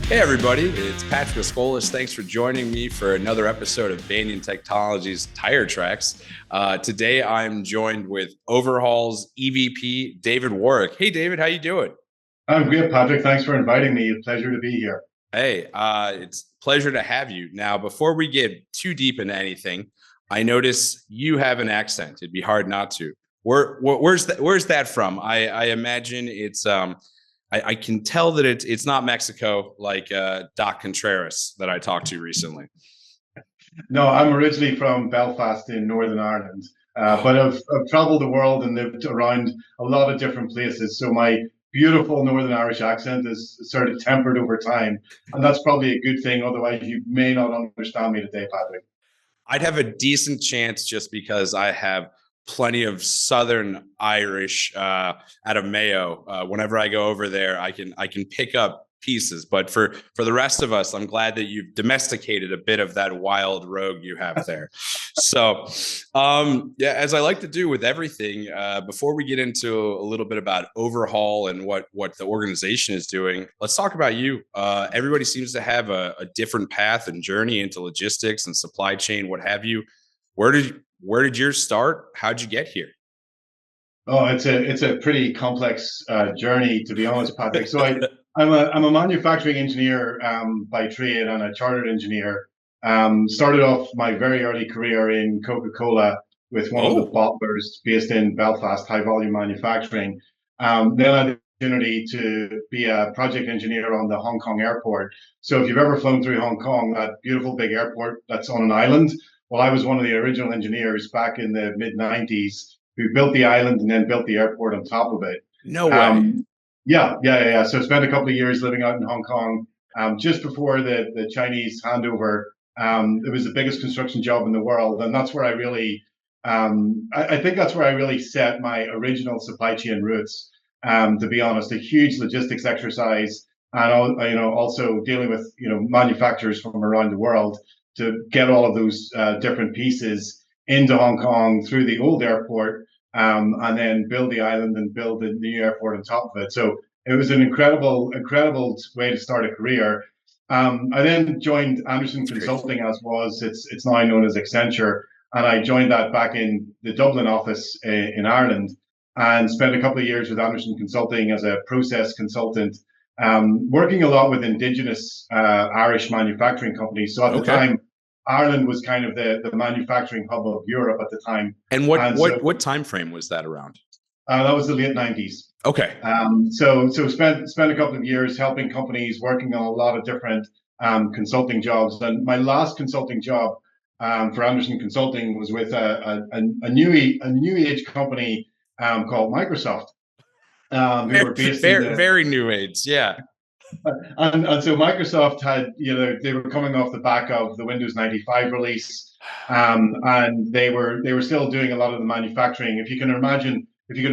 Hey everybody, it's Patrick Escolas. Thanks for joining me for another episode of Banyan Technologies Tire Tracks. Today I'm joined with Overhaul's EVP David Warrick. Hey David, how you doing? I'm good, Patrick. Thanks for inviting me. A pleasure to be here. Hey, it's a pleasure to have you. Now, before we get too deep into anything, I notice you have an accent. It'd be hard not to. Where's that from? I imagine I can tell that it's not Mexico like Doc Contreras that I talked to recently. No, I'm originally from Belfast in Northern Ireland, Oh, but I've traveled the world and lived around a lot of different places. So my beautiful Northern Irish accent is sort of tempered over time, and that's probably a good thing. Otherwise, you may not understand me today, Patrick. I'd have a decent chance just because I have plenty of Southern Irish out of Mayo. Whenever I go over there, I can pick up pieces. But for the rest of us, I'm glad that you've domesticated a bit of that wild rogue you have there. So, yeah, as I like to do with everything, before we get into a little bit about Overhaul and what the organization is doing, let's talk about you. Everybody seems to have a different path and journey into logistics and supply chain, what have you. Where did yours start? How'd you get here? Oh, it's a pretty complex journey, to be honest, Patrick. I'm a manufacturing engineer by trade and a chartered engineer. Started off my very early career in Coca-Cola with one of the Oh, bottlers based in Belfast, high volume manufacturing. Then I had the opportunity to be a project engineer on the Hong Kong airport. So if you've ever flown through Hong Kong, that beautiful big airport that's on an island, well, I was one of the original engineers back in the mid 90s who built the island and then built the airport on top of it. no way. Um, yeah. So I spent a couple of years living out in Hong Kong. Just before the Chinese handover, it was the biggest construction job in the world, and that's where I really, I think that's where I really set my original supply chain roots. To be honest, a huge logistics exercise, and also dealing with manufacturers from around the world to get all of those different pieces into Hong Kong through the old airport, and then build the island and build the new airport on top of it. So it was an incredible way to start a career. I then joined Anderson That's great. Consulting, as was it's now known as Accenture, and I joined that back in the Dublin office in Ireland, and spent a couple of years with Anderson Consulting as a process consultant, working a lot with indigenous Irish manufacturing companies. So at the Okay. time, Ireland was kind of the manufacturing hub of Europe at the time, And what and what so what time frame was that around? that was the late 90s. Okay. So spent a couple of years helping companies, working on a lot of different consulting jobs. And my last consulting job for Anderson Consulting was with a new age company called Microsoft, who Very, were based in very, the very new age. Yeah. and so Microsoft had, they were coming off the back of the Windows 95 release, and they were still doing a lot of the manufacturing. If you can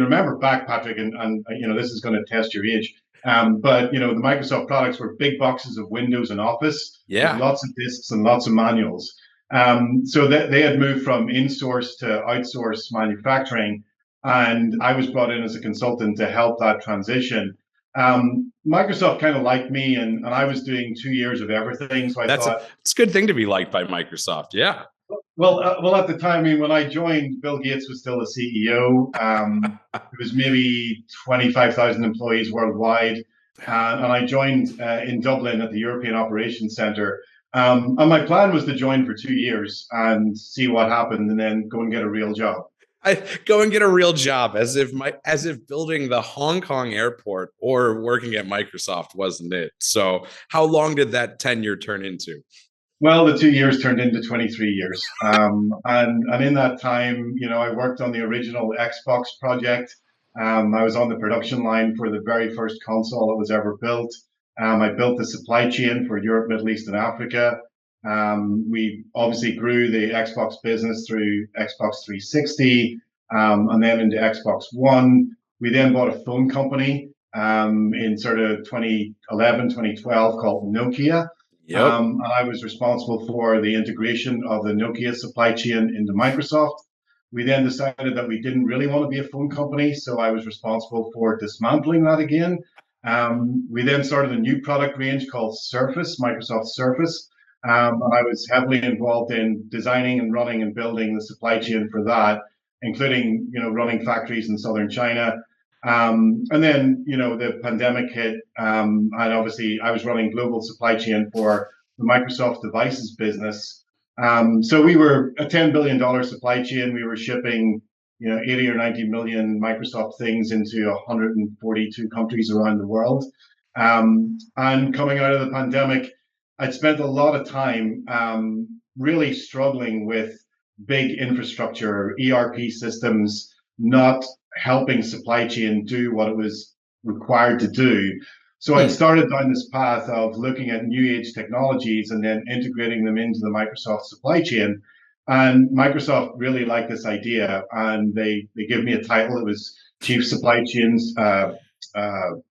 remember back, Patrick, and this is going to test your age, but the Microsoft products were big boxes of Windows and Office with Yeah. lots of disks and lots of manuals. So they had moved from in-source to outsource manufacturing, and I was brought in as a consultant to help that transition. Microsoft kind of liked me, and I was doing 2 years of everything. So I That's thought, it's a good thing to be liked by Microsoft. Yeah. well, at the time, I mean, when I joined, Bill Gates was still the CEO. There was maybe 25,000 employees worldwide, and I joined in Dublin at the European Operations Centre. And my plan was to join for 2 years and see what happened, and then go and get a real job. I go and get a real job as if building the Hong Kong airport or working at Microsoft wasn't it. So how long did that tenure turn into? Well, the 2 years turned into 23 years. And in that time, I worked on the original Xbox project. I was on the production line for the very first console that was ever built. I built the supply chain for Europe, Middle East, and Africa. We obviously grew the Xbox business through Xbox 360, and then into Xbox One. We then bought a phone company in sort of 2011, 2012 called Nokia, Yep. and I was responsible for the integration of the Nokia supply chain into Microsoft. We then decided that we didn't really want to be a phone company, so I was responsible for dismantling that again. We then started a new product range called Surface, Microsoft Surface. And I was heavily involved in designing and running and building the supply chain for that, including, running factories in southern China. And then, the pandemic hit, and obviously I was running global supply chain for the Microsoft devices business. So we were a $10 billion supply chain. We were shipping, 80 or 90 million Microsoft things into 142 countries around the world. And coming out of the pandemic, I'd spent a lot of time really struggling with big infrastructure, ERP systems, not helping supply chain do what it was required to do. So I'd started down this path of looking at new age technologies and then integrating them into the Microsoft supply chain. And Microsoft really liked this idea, and they gave me a title. It was Chief Supply Chains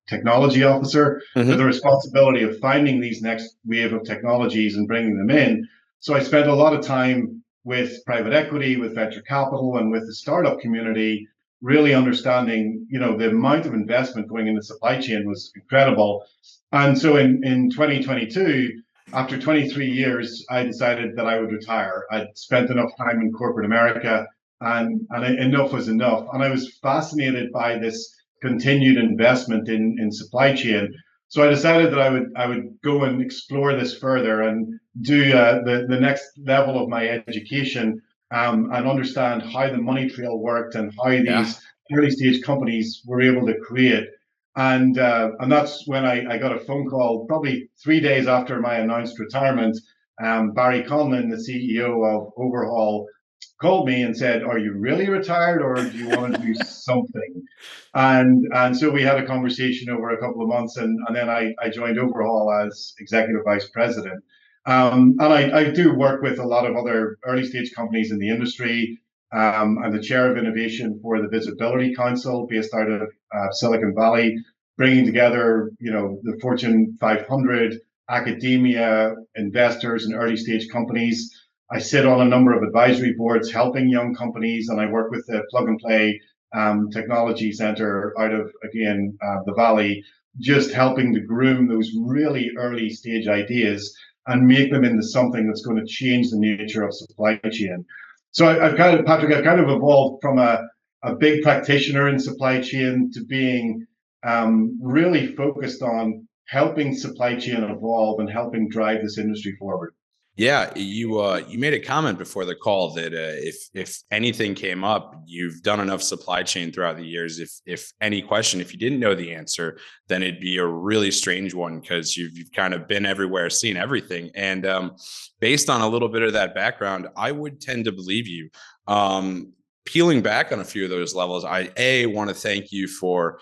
Technology Officer, with the responsibility of finding these next wave of technologies and bringing them in. So I spent a lot of time with private equity, with venture capital, and with the startup community, really understanding, the amount of investment going into supply chain was incredible. And so in 2022, after 23 years, I decided that I would retire. I'd spent enough time in corporate America, and enough was enough. And I was fascinated by this continued investment in supply chain. So I decided that I would go and explore this further and do the next level of my education, and understand how the money trail worked and how these early stage companies were able to create. And that's when I got a phone call, probably 3 days after my announced retirement. Barry Conlon, the CEO of Overhaul, called me and said, "Are you really retired, or do you want to do something?" And so we had a conversation over a couple of months, and then I joined Overhaul as executive vice president. And I do work with a lot of other early stage companies in the industry. I'm the chair of innovation for the Visibility Council, based out of Silicon Valley, bringing together, the Fortune 500, academia, investors, and early stage companies. I sit on a number of advisory boards helping young companies, and I work with the Plug and Play Technology Center out of, again, the Valley, just helping to groom those really early stage ideas and make them into something that's going to change the nature of supply chain. So I've kind of, Patrick, I've kind of evolved from a big practitioner in supply chain to being really focused on helping supply chain evolve and helping drive this industry forward. Yeah, you made a comment before the call that if anything came up, you've done enough supply chain throughout the years. If any question, if you didn't know the answer, then it'd be a really strange one, because you've kind of been everywhere, seen everything. And based on a little bit of that background, I would tend to believe you. Peeling back on a few of those levels, I want to thank you for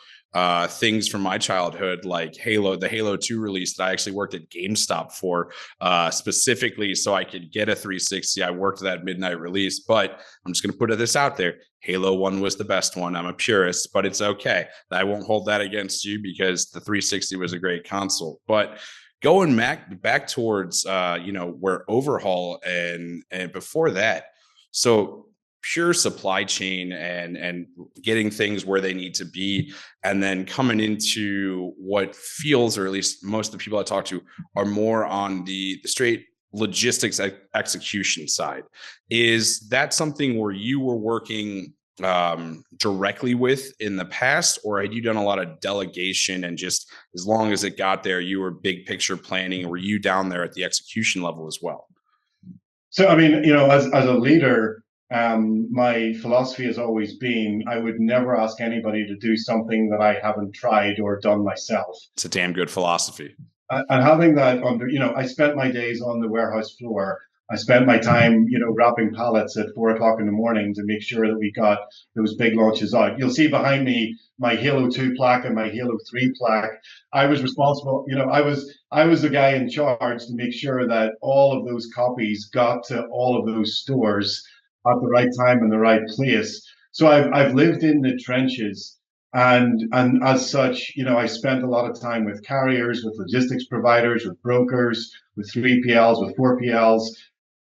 things from my childhood, like the Halo 2 release that I actually worked at GameStop for, specifically so I could get a 360. I worked that midnight release, but I'm just going to put this out there. Halo 1 was the best one. I'm a purist, but it's okay. I won't hold that against you, because the 360 was a great console. But going back towards, where Overhaul and before that, so pure supply chain and getting things where they need to be, and then coming into what feels, or at least most of the people I talk to, are more on the straight logistics execution side. Is that something where you were working directly with in the past, or had you done a lot of delegation, and just as long as it got there, you were big picture planning? Were you down there at the execution level as well? So, I mean, as a leader, my philosophy has always been, I would never ask anybody to do something that I haven't tried or done myself. It's a damn good philosophy. And having that under, I spent my days on the warehouse floor. I spent my time, wrapping pallets at 4 o'clock in the morning to make sure that we got those big launches out. You'll see behind me my Halo 2 plaque and my Halo 3 plaque. I was responsible, I was the guy in charge to make sure that all of those copies got to all of those stores at the right time and the right place. So I've lived in the trenches, and as such, I spent a lot of time with carriers, with logistics providers, with brokers, with 3PLs, with 4PLs,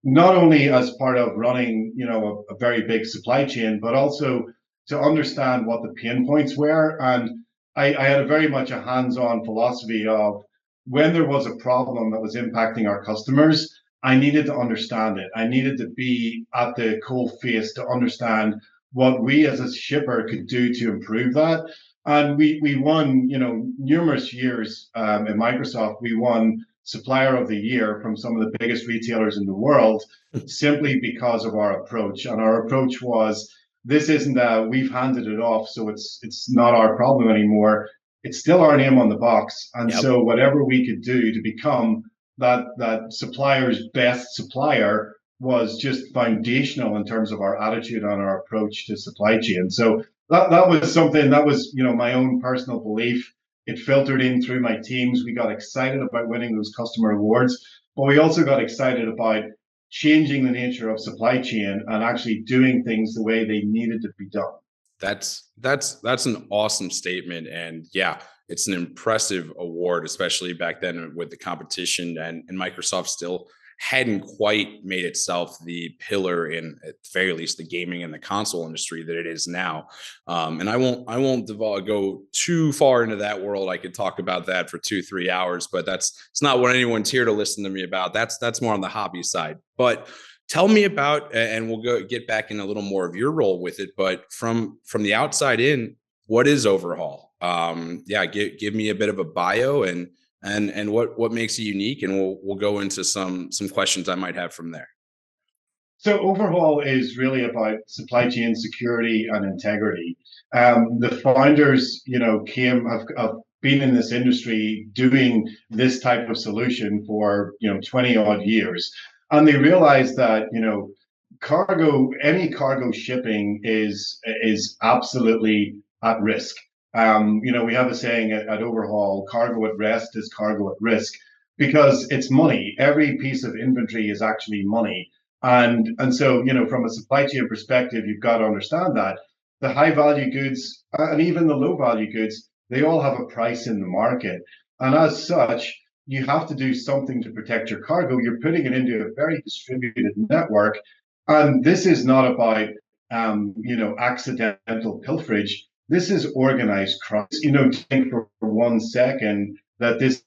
not only as part of running, a very big supply chain, but also to understand what the pain points were. And I had a very much a hands-on philosophy of when there was a problem that was impacting our customers, I needed to understand it. I needed to be at the coal face to understand what we as a shipper could do to improve that. And we won, numerous years in Microsoft. We won Supplier of the Year from some of the biggest retailers in the world simply because of our approach. And our approach was this isn't we've handed it off, so it's not our problem anymore. It's still our name on the box, and Yep. so whatever we could do to become that supplier's best supplier was just foundational in terms of our attitude and our approach to supply chain. So that was something that was my own personal belief. It filtered in through my teams. We got excited about winning those customer awards, but we also got excited about changing the nature of supply chain and actually doing things the way they needed to be done. That's an awesome statement, and yeah, it's an impressive award, especially back then with the competition, and Microsoft still hadn't quite made itself the pillar in, at the very least, the gaming and the console industry that it is now. And I won't go too far into that world. I could talk about that for 2-3 hours, but it's not what anyone's here to listen to me about. That's more on the hobby side. But tell me about, and we'll get back in a little more of your role with it, but from the outside in, what is Overhaul? Yeah, give me a bit of a bio and what makes it unique, and we'll go into some questions I might have from there. So Overhaul is really about supply chain security and integrity. The founders, have been in this industry doing this type of solution for 20 odd years, and they realized that any cargo shipping is absolutely at risk. We have a saying at Overhaul: "Cargo at rest is cargo at risk," because it's money. Every piece of inventory is actually money. And so, from a supply chain perspective, you've got to understand that the high value goods and even the low value goods, they all have a price in the market. And as such, you have to do something to protect your cargo. You're putting it into a very distributed network. And this is not about, accidental pilferage. This is organized crime. Think for 1 second that this,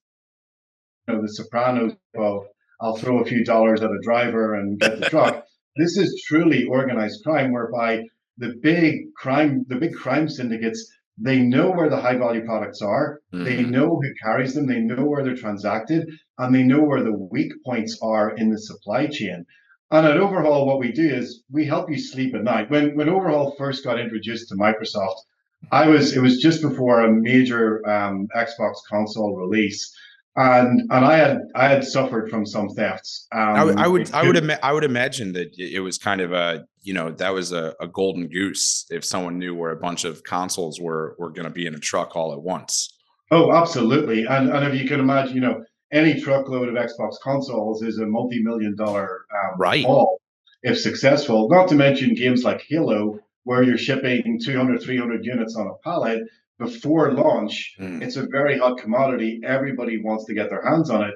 the Sopranos of I'll throw a few dollars at a driver and get the truck. This is truly organized crime, whereby the big crime syndicates, they know where the high value products are, they know who carries them, they know where they're transacted, and they know where the weak points are in the supply chain. And at Overhaul, what we do is we help you sleep at night. When Overhaul first got introduced to Microsoft, it was just before a major Xbox console release, and I had suffered from some thefts. I would imagine that it was kind of that was a golden goose if someone knew where a bunch of consoles were going to be in a truck all at once. Oh, absolutely. And if you can imagine, any truckload of Xbox consoles is a multi-million-dollar Right. haul if successful. Not to mention games like Halo, where you're shipping 200, 300 units on a pallet before launch. It's a very hot commodity. Everybody wants to get their hands on it.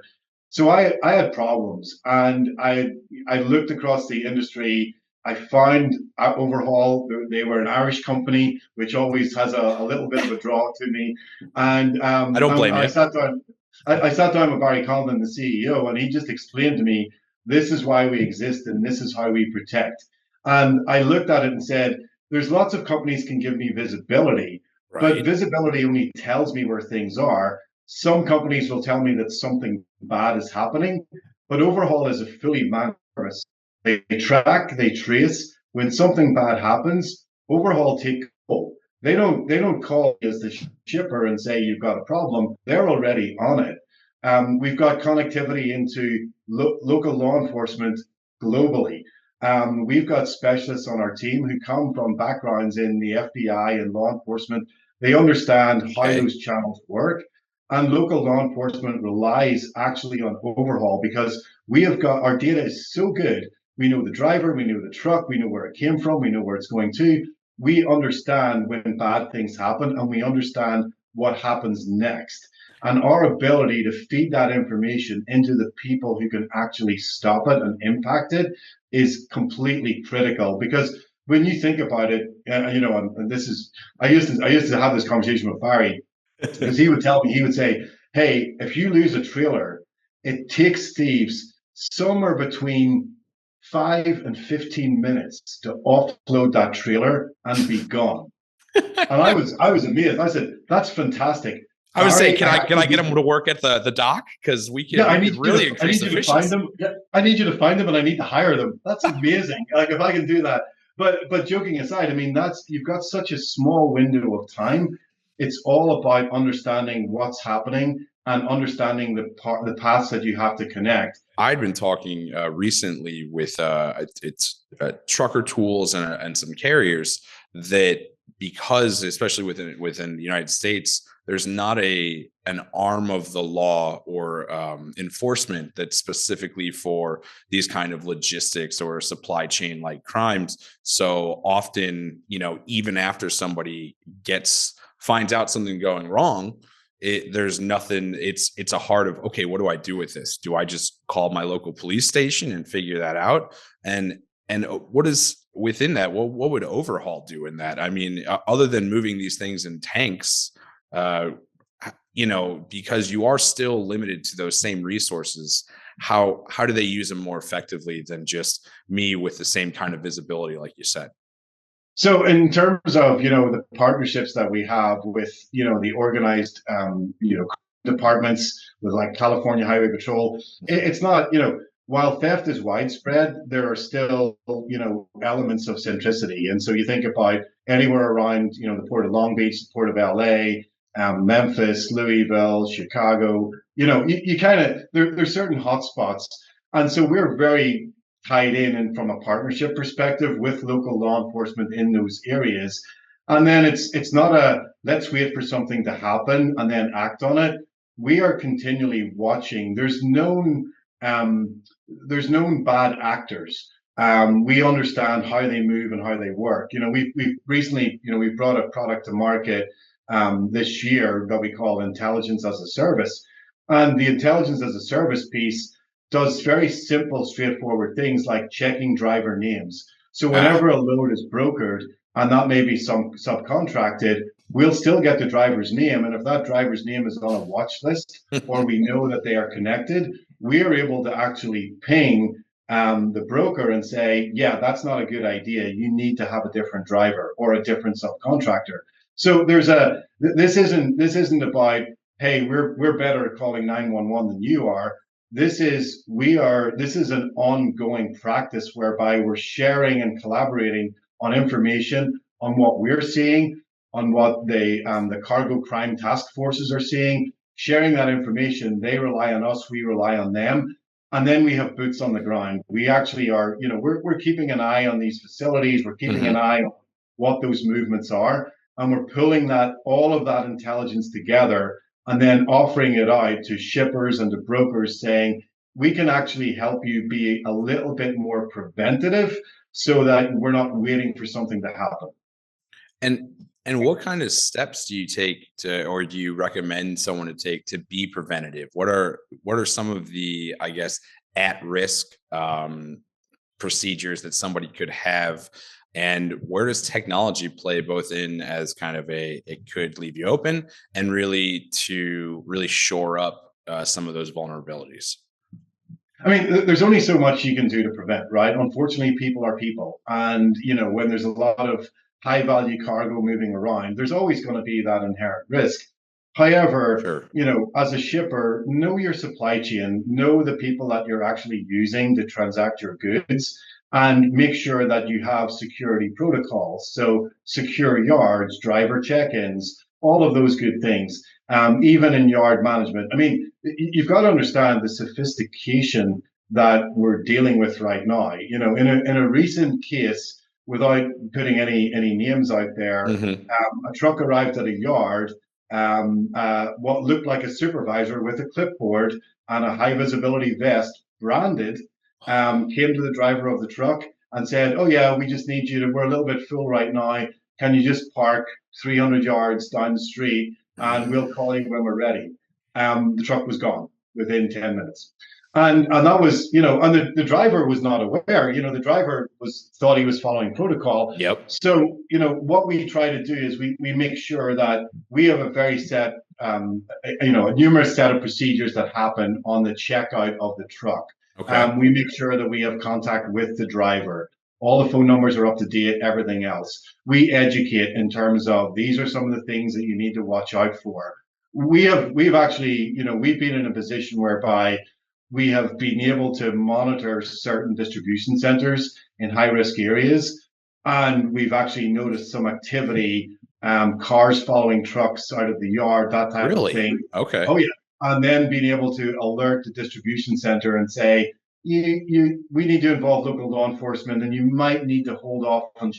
So I had problems, and I looked across the industry. I found at Overhaul, they were an Irish company, which always has a little bit of a draw to me. And I don't blame I you. sat down. I sat down with Barry Conlon, the CEO, and he just explained to me, this is why we exist and this is how we protect. And I looked at it and said, there's lots of companies can give me visibility, but visibility only tells me where things are. Some companies will tell me that something bad is happening, but Overhaul is a fully manned service. They track, they trace. When something bad happens, Overhaul take control. They don't call you as the shipper and say you've got a problem. They're already on it. We've got connectivity into local law enforcement globally. We've got specialists on our team who come from backgrounds in the FBI and law enforcement. They understand how those channels work. And local law enforcement relies actually on Overhaul because we have got our data is so good. We know the driver, we know the truck, we know where it came from, we know where it's going to. We understand when bad things happen and we understand what happens next. And our ability to feed that information into the people who can actually stop it and impact it is completely critical. Because when you think about it, and this is, I used to have this conversation with Barry. because he would tell me, he would say, hey, if you lose a trailer, it takes thieves somewhere between 5 and 15 minutes to offload that trailer and be gone. And I was amazed. I said, that's fantastic. I would say, Barry, can I get them to work at the dock? Because yeah, we could really I increase need you to find efficiency. them. Yeah, I need you to find them, and I need to hire them. That's amazing. Like if I can do that. But joking aside, I mean that's you've got such a small window of time. It's all about understanding what's happening and understanding the paths that you have to connect. I'd been talking recently with it's trucker tools and some carriers that, because especially within the United States, there's not an arm of the law or enforcement that's specifically for these kind of logistics or supply chain like crimes. So often, even after somebody finds out something going wrong, there's nothing. It's a heart of, okay, what do I do with this? Do I just call my local police station and figure that out? And what is within that? What would Overhaul do in that? I mean, other than moving these things in tanks, because you are still limited to those same resources. How do they use them more effectively than just me with the same kind of visibility, like you said? So in terms of the partnerships that we have with the organized departments with like California Highway Patrol, it's not while theft is widespread, there are still elements of centricity, and so you think about anywhere around the port of Long Beach, the port of LA, Memphis, Louisville, Chicago. You kind of there's certain hotspots, and so we're very tied in and from a partnership perspective with local law enforcement in those areas. And then it's not a let's wait for something to happen and then act on it. We are continually watching. There's known bad actors. We understand how they move and how they work. We've recently we brought a product to market this year that we call intelligence as a service, and the intelligence as a service piece does very simple, straightforward things like checking driver names. So whenever a load is brokered, and that may be some subcontracted, we'll still get the driver's name. And if that driver's name is on a watch list, or we know that they are connected, we are able to actually ping the broker and say, yeah, that's not a good idea. You need to have a different driver or a different subcontractor. So this isn't about, hey, we're better at calling 911 than you are. This is an ongoing practice whereby we're sharing and collaborating on information on what we're seeing, on what the cargo crime task forces are seeing, sharing that information. They rely on us, we rely on them, and then we have boots on the ground. We actually are, we're keeping an eye on these facilities. We're keeping an eye on what those movements are, and we're pulling all of that intelligence together and then offering it out to shippers and to brokers saying, we can actually help you be a little bit more preventative so that we're not waiting for something to happen. And what kind of steps do you take or do you recommend someone to take to be preventative? What are some of the, I guess, at-risk procedures that somebody could have? And where does technology play both in as kind of it could leave you open and really to really shore up some of those vulnerabilities? I mean, there's only so much you can do to prevent, right? Unfortunately, people are people. And, when there's a lot of high value cargo moving around, there's always going to be that inherent risk. However, sure. As a shipper, know your supply chain, know the people that you're actually using to transact your goods, and make sure that you have security protocols. So secure yards, driver check-ins, all of those good things, even in yard management. I mean, you've got to understand the sophistication that we're dealing with right now. In a recent case, without putting any names out there, a truck arrived at a yard, what looked like a supervisor with a clipboard and a high visibility vest branded, came to the driver of the truck and said, oh yeah, we just need you we're a little bit full right now. Can you just park 300 yards down the street and we'll call you when we're ready? The truck was gone within 10 minutes. And that was, and the driver was not aware. The driver thought he was following protocol. Yep. So, what we try to do is we make sure that we have a very set, a numerous set of procedures that happen on the checkout of the truck. Okay. We make sure that we have contact with the driver. All the phone numbers are up to date, everything else. We educate in terms of these are some of the things that you need to watch out for. We've actually, we've been in a position whereby we have been able to monitor certain distribution centers in high risk areas. And we've actually noticed some activity, cars following trucks out of the yard, that type of Really? thing. Okay. Oh, yeah. And then being able to alert the distribution center and say, we need to involve local law enforcement, and you might need to hold off on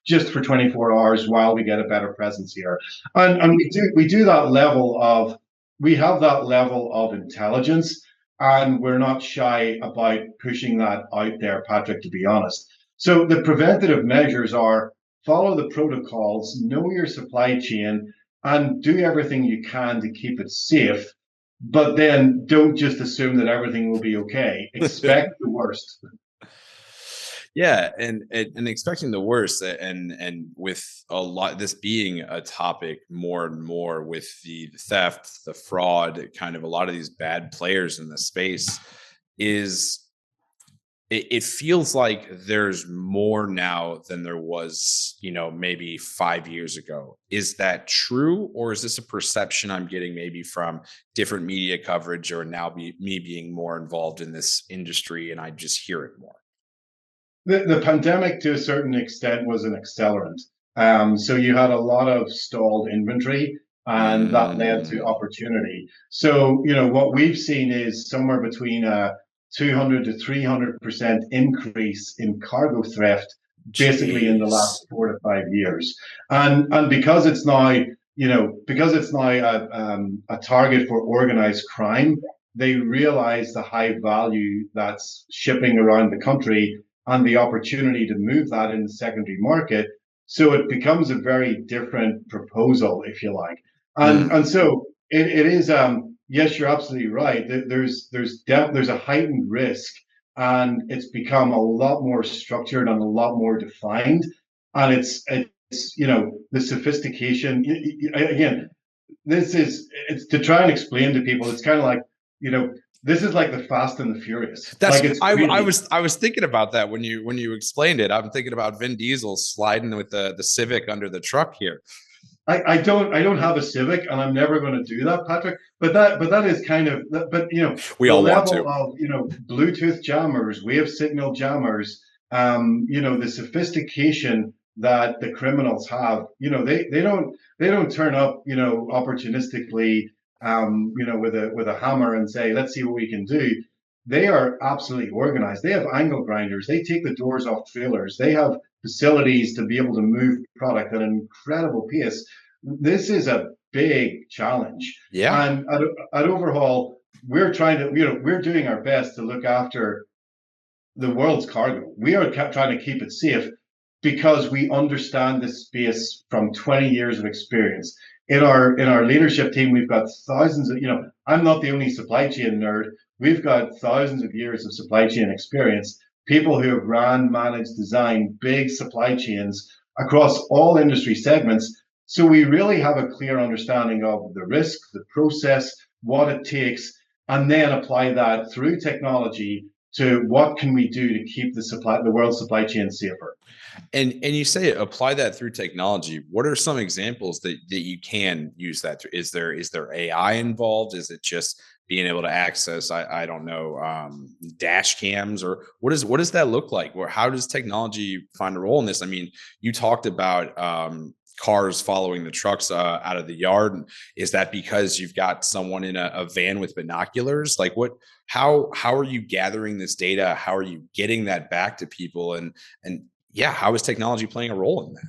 just for 24 hours while we get a better presence here. And we do that level of, we have that level of intelligence, and we're not shy about pushing that out there, Patrick, to be honest. So the preventative measures are follow the protocols, know your supply chain, and do everything you can to keep it safe. But then don't just assume that everything will be okay. Expect the worst. Yeah, and expecting the worst, and with a lot this being a topic more and more with the theft, the fraud, kind of a lot of these bad players in the space, is it feels like there's more now than there was, maybe 5 years ago. Is that true, or is this a perception I'm getting maybe from different media coverage, or now me being more involved in this industry and I just hear it more? The pandemic, to a certain extent, was an accelerant. So you had a lot of stalled inventory, and that led to Mm, opportunity. So, what we've seen is somewhere between a 200 to 300% increase in cargo theft, basically in the last Jeez. 4 to 5 years. And because it's now a target for organized crime, they realize the high value that's shipping around the country and the opportunity to move that in the secondary market. So it becomes a very different proposal, if you like. And Mm, so it is, yes, you're absolutely right. There's a heightened risk, and it's become a lot more structured and a lot more defined. And it's the sophistication. Again, it's to try and explain to people. It's kind of like, you know this is like the Fast and the Furious. that's Like, it's I crazy. was thinking about that when you explained it. I'm thinking about Vin Diesel sliding with the Civic under the truck here. I don't have a Civic, and I'm never going to do that, Patrick. But that is kind of, but We the all want level to. of Bluetooth jammers, wave signal jammers, the sophistication that the criminals have. They don't turn up opportunistically, with a hammer and say, let's see what we can do. They are absolutely organized. They have angle grinders. They take the doors off trailers. They have facilities to be able to move product at an incredible pace. This is a big challenge. Yeah. And at Overhaul, we're doing our best to look after the world's cargo. We are trying to keep it safe because we understand this space from 20 years of experience. In our leadership team, we've got thousands of, I'm not the only supply chain nerd. We've got thousands of years of supply chain experience, people who have ran, managed, designed big supply chains across all industry segments. So we really have a clear understanding of the risk, the process, what it takes, and then apply that through technology to what can we do to keep the world supply chain safer. And you say apply that through technology. What are some examples that you can use that through? Is there AI involved? Is it just being able to access, I don't know, dash cams, or what does that look like? Or how does technology find a role in this? I mean, you talked about cars following the trucks out of the yard. And is that because you've got someone in a van with binoculars? Like what? How are you gathering this data? How are you getting that back to people? And yeah, how is technology playing a role in that?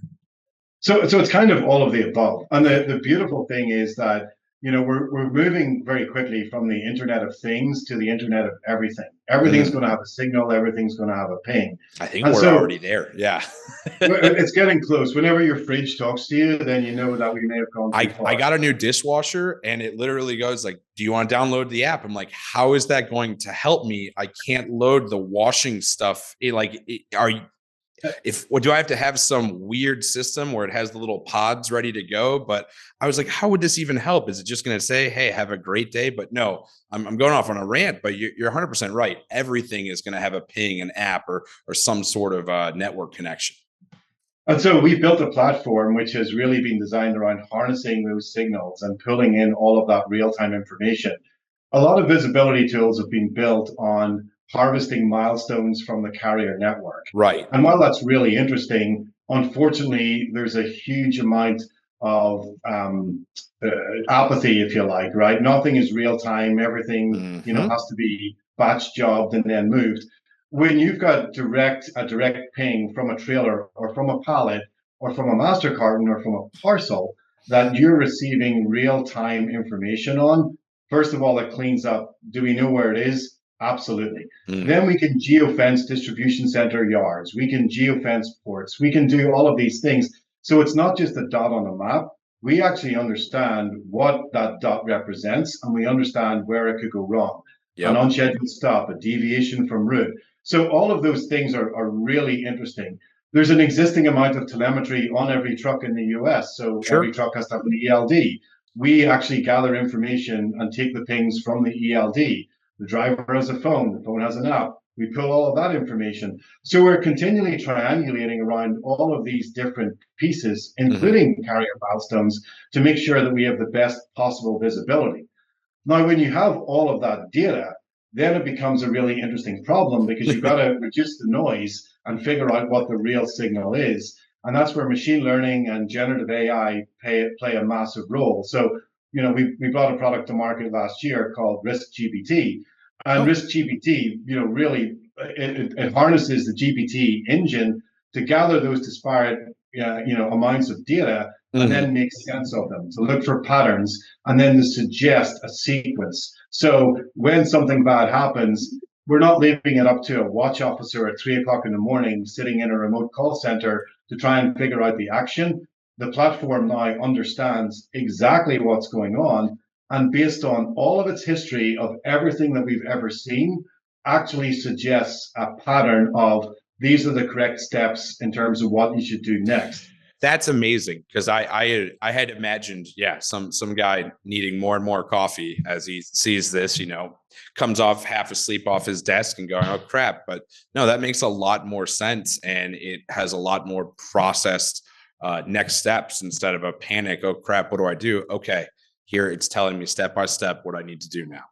So it's kind of all of the above. And the beautiful thing is that we're moving very quickly from the Internet of Things to the Internet of everything. Everything's Mm, going to have a signal. Everything's going to have a ping. I think And we're so already there. Yeah. it's getting close. Whenever your fridge talks to you, then you know that we may have gone too I far. got a new dishwasher and it literally goes like, do you want to download the app? I'm like, how is that going to help me? I can't load the washing stuff. Are you, if what do I have to have some weird system where it has the little pods ready to go? But I was like, how would this even help? Is it just going to say, hey, have a great day? But no, I'm going off on a rant, but you're 100% right. Everything is going to have a ping, an app, or some sort of network connection. And so we've built a platform which has really been designed around harnessing those signals and pulling in all of that real-time information. A lot of visibility tools have been built on harvesting milestones from the carrier network. Right. And while that's really interesting, unfortunately, there's a huge amount of apathy, if you like, right? Nothing is real time. Everything, Mm-hmm. has to be batch jobbed and then moved. When you've got a direct ping from a trailer or from a pallet or from a master carton or from a parcel that you're receiving real time information on, first of all, it cleans up. Do we know where it is? Absolutely. Mm. Then we can geofence distribution center yards. We can geofence ports. We can do all of these things. So it's not just a dot on a map. We actually understand what that dot represents and we understand where it could go wrong. An Yep. unscheduled stop, a deviation from route. So all of those things are really interesting. There's an existing amount of telemetry on every truck in the US. So every Sure. truck has to have an ELD. We actually gather information and take the pings from the ELD. The driver has a phone, the phone has an app. We pull all of that information. So we're continually triangulating around all of these different pieces, Mm-hmm. including carrier milestones, to make sure that we have the best possible visibility. Now, when you have all of that data, then it becomes a really interesting problem because you've got to reduce the noise and figure out what the real signal is. And that's where machine learning and generative AI play a massive role. So, we brought a product to market last year called Risk GPT. And Oh. Risk GPT, really, it harnesses the GPT engine to gather those disparate, amounts of data and Mm-hmm. then make sense of them, to look for patterns and then to suggest a sequence. So when something bad happens, we're not leaving it up to a watch officer at 3 o'clock in the morning sitting in a remote call center to try and figure out the action. The platform now understands exactly what's going on. And based on all of its history of everything that we've ever seen, actually suggests a pattern of these are the correct steps in terms of what you should do next. That's amazing because I had imagined, yeah, some guy needing more and more coffee as he sees this, comes off half asleep off his desk and going, oh crap. But no, that makes a lot more sense and it has a lot more processed next steps instead of a panic. Oh crap, what do I do? Okay, here it's telling me step by step what I need to do now.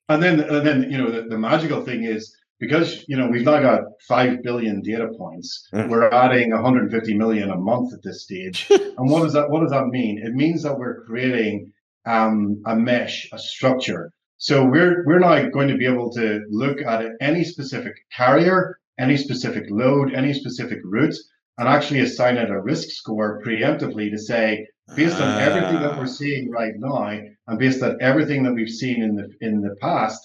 And then the magical thing is because we've now got 5 billion data points. Mm. We're adding 150 million a month at this stage. And what does that mean? It means that we're creating a mesh, a structure. So we're now going to be able to look at any specific carrier, any specific load, any specific route, and actually assign it a risk score preemptively to say, based on everything that we're Ah. seeing right now, and based on everything that we've seen in the past,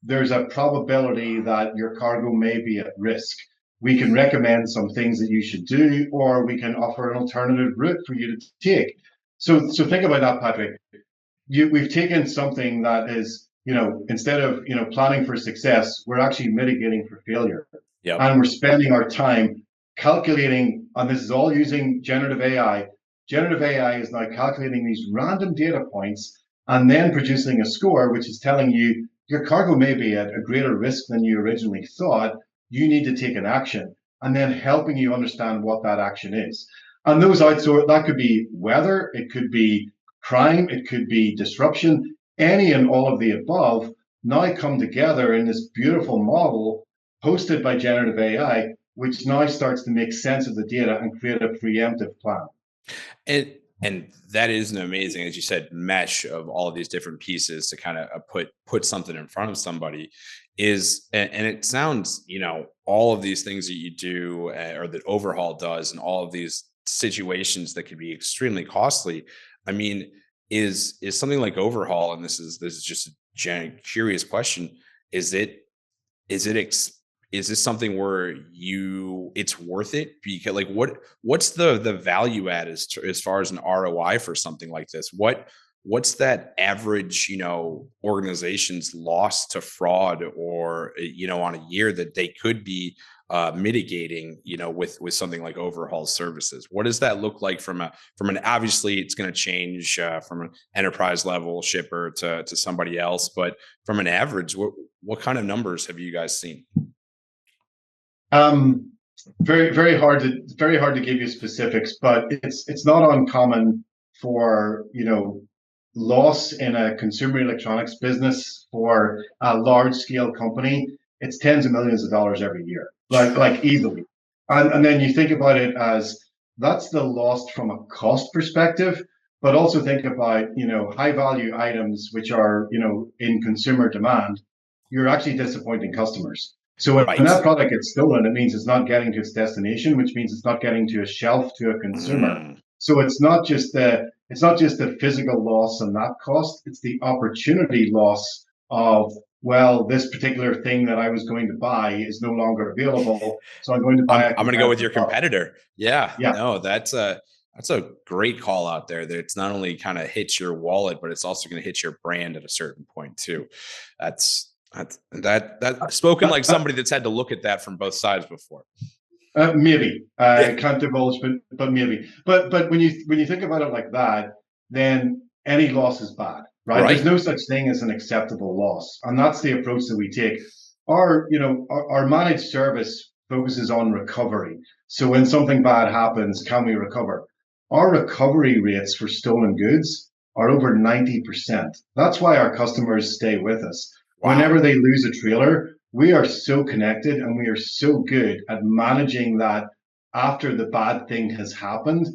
there's a probability that your cargo may be at risk. We can recommend some things that you should do, or we can offer an alternative route for you to take. So think about that, Patrick. We've taken something that is, instead of planning for success, we're actually mitigating for failure, Yep. and we're spending our time calculating. And this is all using generative AI. Generative AI is now calculating these random data points and then producing a score, which is telling you your cargo may be at a greater risk than you originally thought. You need to take an action, and then helping you understand what that action is. And those outsource that could be weather, it could be crime, it could be disruption, any and all of the above now come together in this beautiful model hosted by generative AI, which now starts to make sense of the data and create a preemptive plan. And that is an amazing, as you said, mesh of all of these different pieces to kind of put something in front of somebody is, and it sounds, all of these things that you do or that Overhaul does, and all of these situations that could be extremely costly. I mean, is something like Overhaul, and this is just a curious question. Is it is it is this something where it's worth it? Because like what's the value add as far as an ROI for something like this? What's that average, organization's loss to fraud, or on a year that they could be mitigating, with something like Overhaul services? What does that look like from an obviously it's going to change from an enterprise level shipper to somebody else, but from an average, what kind of numbers have you guys seen? Um, very hard to give you specifics, but it's not uncommon for loss in a consumer electronics business for a large scale company. It's tens of millions of dollars every year, like easily. And then you think about it as that's the loss from a cost perspective, but also think about high value items which are in consumer demand. You're actually disappointing customers. So when Right. that product gets stolen, it means it's not getting to its destination, which means it's not getting to a shelf to a consumer. Mm. So it's not just the physical loss and that cost, it's the opportunity loss of, well, this particular thing that I was going to buy is no longer available, so I'm going to buy a I'm going to go with competitive your product. competitor. Yeah, Yeah. no, that's a great call out there. That it's not only kind of hits your wallet, but it's also going to hit your brand at a certain point too. That spoken like Uh, somebody that's had to look at that from both sides before. Maybe I Yeah. can't divulge, but maybe. But when you think about it like that, then any loss is bad, right? There's Right. no such thing as an acceptable loss, and that's the approach that we take. Our managed service focuses on recovery. So when something bad happens, can we recover? Our recovery rates for stolen goods are over 90%. That's why our customers stay with us. Whenever Wow. they lose a trailer, we are so connected and we are so good at managing that after the bad thing has happened.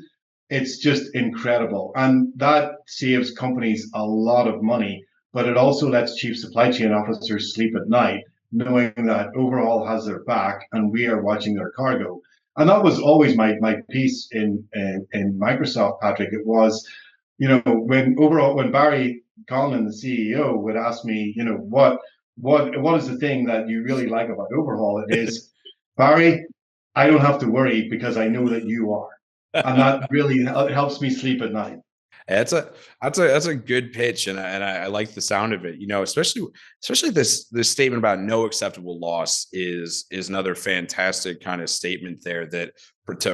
It's just incredible. And that saves companies a lot of money, but it also lets chief supply chain officers sleep at night, knowing that Overhaul has their back and we are watching their cargo. And that was always my piece in Microsoft, Patrick. It was, when Barry Conlon, the CEO, would ask me, what is the thing that you really like about Overhaul? It is, Barry, I don't have to worry because I know that you are, and that really helps me sleep at night. That's a good pitch, and I like the sound of it. Especially this statement about no acceptable loss is another fantastic kind of statement there that,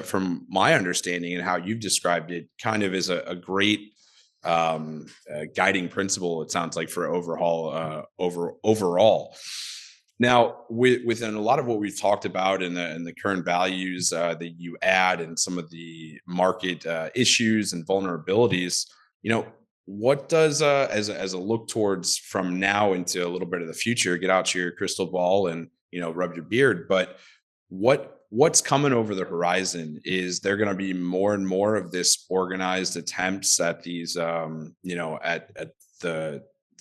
from my understanding and how you've described it, kind of is a great guiding principle. It sounds like for Overhaul overall. Now, within a lot of what we've talked about in the current values that you add, and some of the market issues and vulnerabilities, what does as a look towards from now into a little bit of the future? Get out your crystal ball and rub your beard. But what's coming over the horizon? Is there going to be more and more of this organized attempts at these at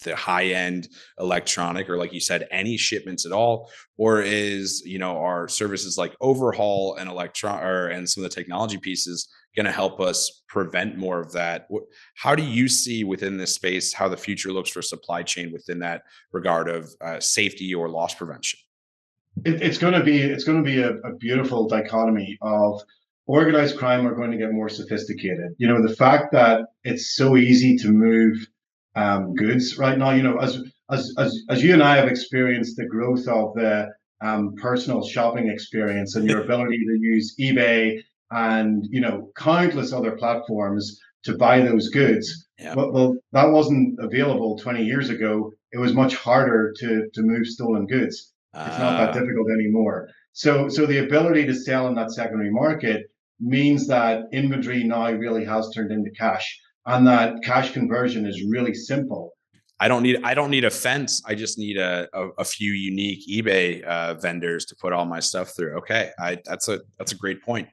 the high end electronic, or like you said, any shipments at all? Or is our services like Overhaul and and some of the technology pieces going to help us prevent more of that? How do you see within this space how the future looks for supply chain within that regard of safety or loss prevention? It's going to be a beautiful dichotomy of organized crime are going to get more sophisticated. The fact that it's so easy to move goods right now. As you and I have experienced the growth of the personal shopping experience and your ability to use eBay and countless other platforms to buy those goods. Yeah. Well, that wasn't available 20 years ago. It was much harder to move stolen goods. It's not that Uh, difficult anymore. So the ability to sell in that secondary market means that inventory now really has turned into cash, and that cash conversion is really simple. I don't need a fence. I just need a few unique eBay vendors to put all my stuff through. Okay, that's a great point.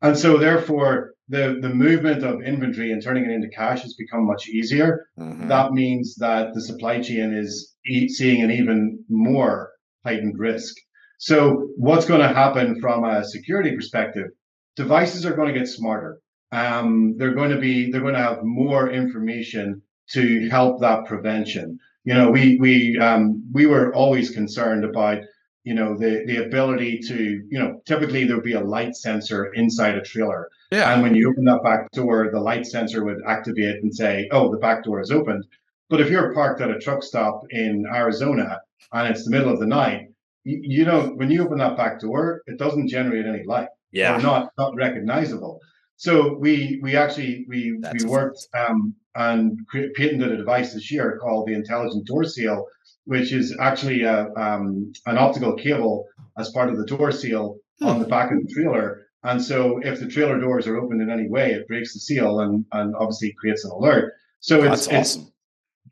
And so therefore the movement of inventory and turning it into cash has become much easier. Hmm. That means that the supply chain is seeing an even more heightened risk. So what's going to happen from a security perspective? Devices are going to get smarter. they're going to have more information to help that prevention. We were always concerned about the ability to typically there would be a light sensor inside a trailer, Yeah. and when you open that back door, the light sensor would activate and say, "Oh, the back door is opened." But if you're parked at a truck stop in Arizona and it's the middle of the night, you don't when you open that back door, it doesn't generate any light or Yeah. not recognizable. So we actually we That's a fact. worked and patented a device this year called the intelligent door seal, which is actually an optical cable as part of the door seal on the back of the trailer. And so if the trailer doors are opened in any way, it breaks the seal and obviously creates an alert. So That's it's awesome.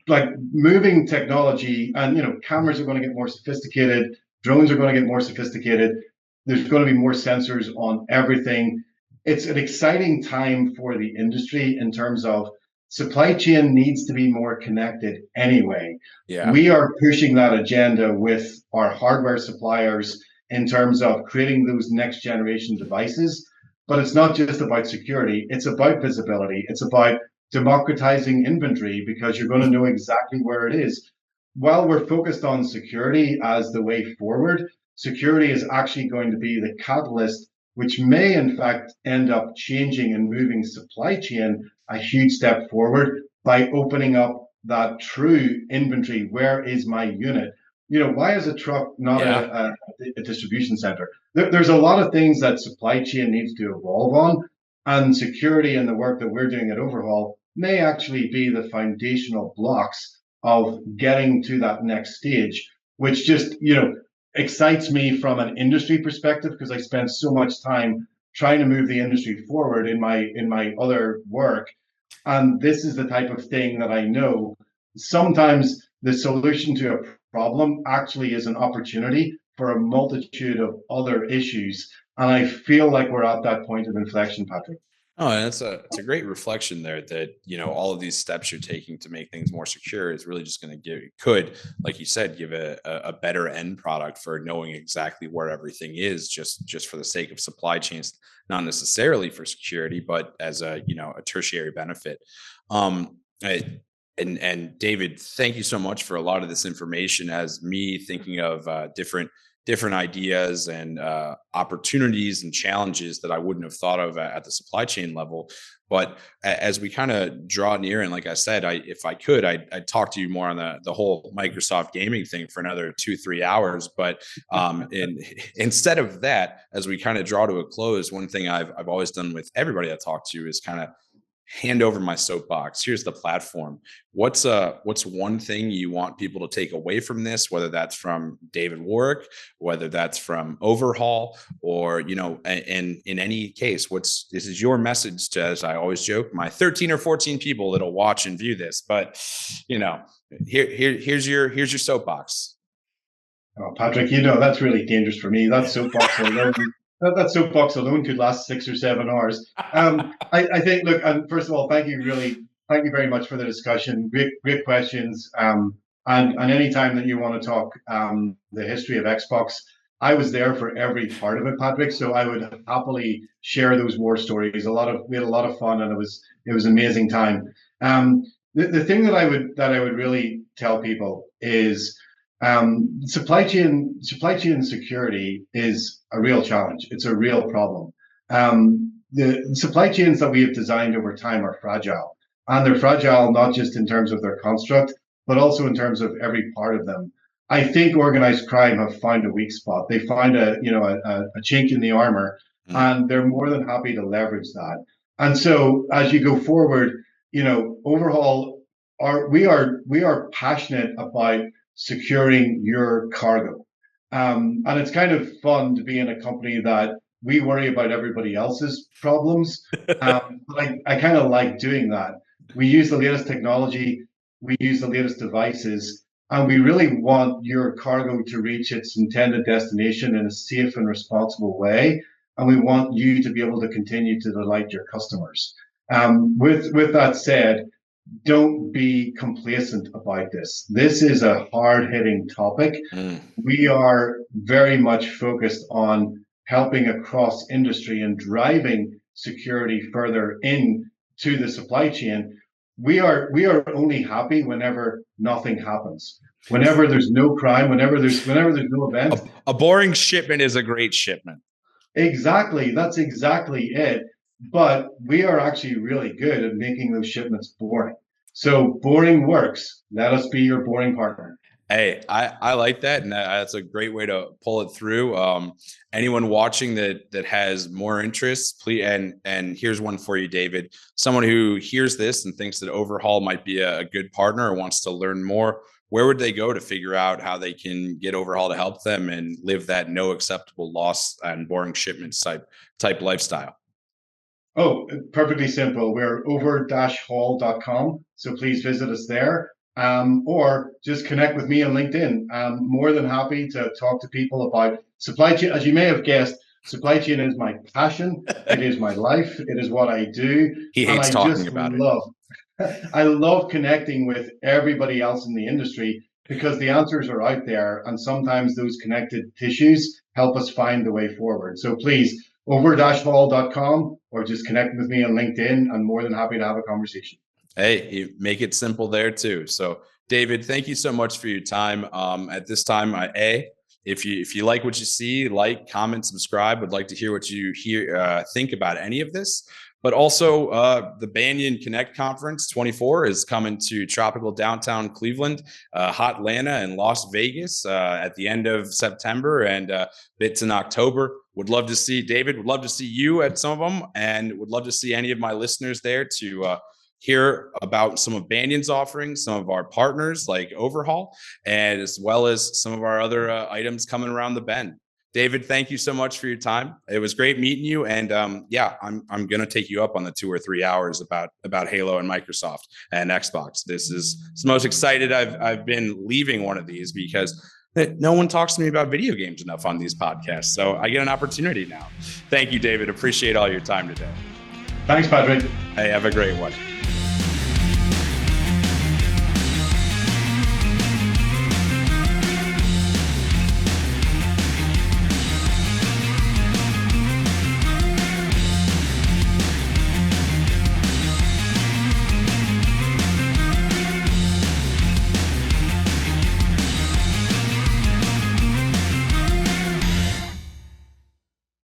like moving technology, and cameras are going to get more sophisticated, drones are going to get more sophisticated, there's going to be more sensors on everything. It's an exciting time for the industry in terms of supply chain needs to be more connected anyway. Yeah. We are pushing that agenda with our hardware suppliers in terms of creating those next generation devices, but it's not just about security, it's about visibility, it's about democratizing inventory because you're going to know exactly where it is. While we're focused on security as the way forward, security is actually going to be the catalyst, which may in fact end up changing and moving supply chain a huge step forward by opening up that true inventory. Where is my unit? Why is a truck not Yeah. a distribution center? There's a lot of things that supply chain needs to evolve on, and security and the work that we're doing at Overhaul may actually be the foundational blocks of getting to that next stage, which just, excites me from an industry perspective because I spend so much time trying to move the industry forward in my other work. And this is the type of thing that I know sometimes the solution to a problem actually is an opportunity for a multitude of other issues. And I feel like we're at that point of inflection, Patrick. Oh, and it's a great reflection there that, all of these steps you're taking to make things more secure is really just going to like you said, give a better end product for knowing exactly where everything is, just for the sake of supply chains, not necessarily for security, but as a tertiary benefit. I, and David, thank you so much for a lot of this information. As me thinking of different ideas and opportunities and challenges that I wouldn't have thought of at the supply chain level. But as we kind of draw near, and like I said, if I could, I'd talk to you more on the whole Microsoft gaming thing for another 2-3 hours. But instead of that, as we kind of draw to a close, one thing I've always done with everybody I talk to is kind of hand over my soapbox. Here's the platform. What's one thing you want people to take away from this, whether that's from David Warrick, whether that's from Overhaul, or and in any case, this is your message to, as I always joke, my 13 or 14 people that'll watch and view this. But here's your soapbox. Oh, Patrick, that's really dangerous for me. That soapbox alone could last 6 or 7 hours. I think. Look, first of all, thank you very much for the discussion. Great questions. And any time that you want to talk the history of Xbox, I was there for every part of it, Patrick. So I would happily share those war stories. We had a lot of fun, and it was an amazing time. The thing that I would really tell people is supply chain security is a real challenge. It's a real problem. The supply chains that we have designed over time are fragile, and they're fragile not just in terms of their construct, but also in terms of every part of them. I think organized crime have found a weak spot. They find a chink in the armor, and they're more than happy to leverage that. And so as you go forward, Overhaul we are passionate about securing your cargo. And it's kind of fun to be in a company that we worry about everybody else's problems. But I kind of like doing that. We use the latest technology, we use the latest devices, and we really want your cargo to reach its intended destination in a safe and responsible way. And we want you to be able to continue to delight your customers. With that said, don't be complacent about this. This is a hard-hitting topic. We are very much focused on helping across industry and driving security further into the supply chain. We are only happy whenever nothing happens, whenever there's no crime, whenever there's no event. A boring shipment is a great shipment. Exactly, that's exactly it. But we are actually really good at making those shipments boring. So boring works. Let us be your boring partner. Hey, I like that, and that's a great way to pull it through. Anyone watching that has more interest, please, and here's one for you, David. Someone who hears this and thinks that Overhaul might be a good partner or wants to learn more, where would they go to figure out how they can get Overhaul to help them and live that no acceptable loss and boring shipments type lifestyle? Oh, perfectly simple. We're over-haul.com, so please visit us there. Or just connect with me on LinkedIn. I'm more than happy to talk to people about supply chain. As you may have guessed, supply chain is my passion. It is my life. It is what I do. He hates talking about it. I love connecting with everybody else in the industry because the answers are out there, and sometimes those connected tissues help us find the way forward. So please, over-haul.com, or just connect with me on LinkedIn. I'm more than happy to have a conversation. Hey, you make it simple there too. So, David, thank you so much for your time. At this time, if you like what you see, like, comment, subscribe. Would like to hear what you think about any of this. But also, the Banyan Connect Conference 24 is coming to tropical downtown Cleveland, hot Atlanta, and Las Vegas at the end of September and bits in October. Would love to see David. Would love to see you at some of them, and would love to see any of my listeners there to hear about some of Banyan's offerings, some of our partners like Overhaul, and as well as some of our other items coming around the bend. David, thank you so much for your time. It was great meeting you. And I'm going to take you up on the 2 or 3 hours about Halo and Microsoft and Xbox. This is the most excited I've been leaving one of these because no one talks to me about video games enough on these podcasts. So I get an opportunity now. Thank you, David. Appreciate all your time today. Thanks, Patrick. Hey, have a great one.